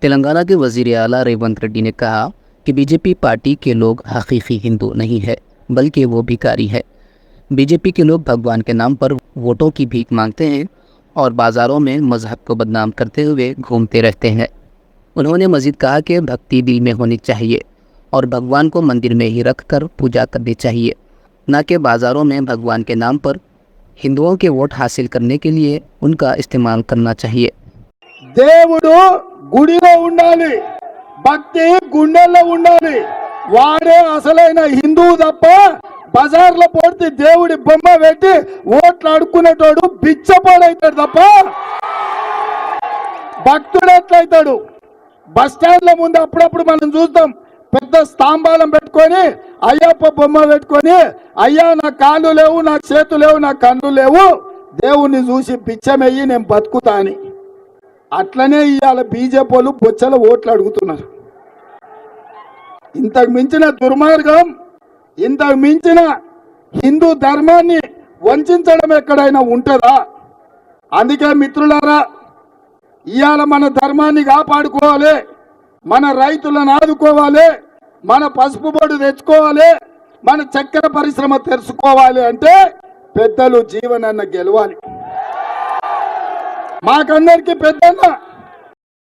तेलंगाना के वज़ीर आला रेवंत रेड्डी ने कहा कि बीजेपी पार्टी के लोग हकीकी हिंदू नहीं है, बल्कि वो भिखारी है। बीजेपी के लोग भगवान के नाम पर वोटों की भीख मांगते हैं और बाज़ारों में मजहब को बदनाम करते हुए घूमते रहते हैं। उन्होंने मज़ीद कहा कि भक्ति दिल में होनी चाहिए और भगवान को मंदिर में ही रख कर पूजा करनी चाहिए, न कि बाज़ारों में भगवान के नाम पर हिंदुओं के वोट हासिल करने के लिए उनका इस्तेमाल करना चाहिए। దేవుడు గుడిలో ఉండాలి, భక్తి గుండెల్లో ఉండాలి. వాడే అసలైన హిందువు తప్ప బజార్లో పోతే దేవుడి బొమ్మ పెట్టి ఓట్లు అడుక్కునేటోడు బిచ్చపోడైతాడు తప్ప భక్తుడు ఎట్లయితాడు? బస్ స్టాండ్ల ముందు అప్పుడప్పుడు మనం చూస్తాం, పెద్ద స్తంభాలం పెట్టుకొని అయ్యప్ప బొమ్మ పెట్టుకొని, అయ్యా నా కాళ్ళు లేవు, నా చేతులు లేవు, నా కళ్ళు లేవు, దేవుణ్ణి చూసి బిచ్చమెయ్యి నేను బతుకుతా అని. అట్లనే ఇవాళ బీజేపీ వాళ్ళు బొచ్చల ఓట్లు అడుగుతున్నారు. ఇంతకు మించిన దుర్మార్గం, ఇంతకు మించిన హిందూ ధర్మాన్ని వంచడం ఎక్కడైనా ఉంటుందా? అందుకే మిత్రులారా, ఇవాళ మన ధర్మాన్ని కాపాడుకోవాలి, మన రైతులను ఆదుకోవాలి, మన పసుపు బొడ్డు తెచ్చుకోవాలి, మన చక్కెర పరిశ్రమ తెరుచుకోవాలి అంటే పెద్దలు జీవనన్న గెలవాలి. మాకందరికి పెద్దన్న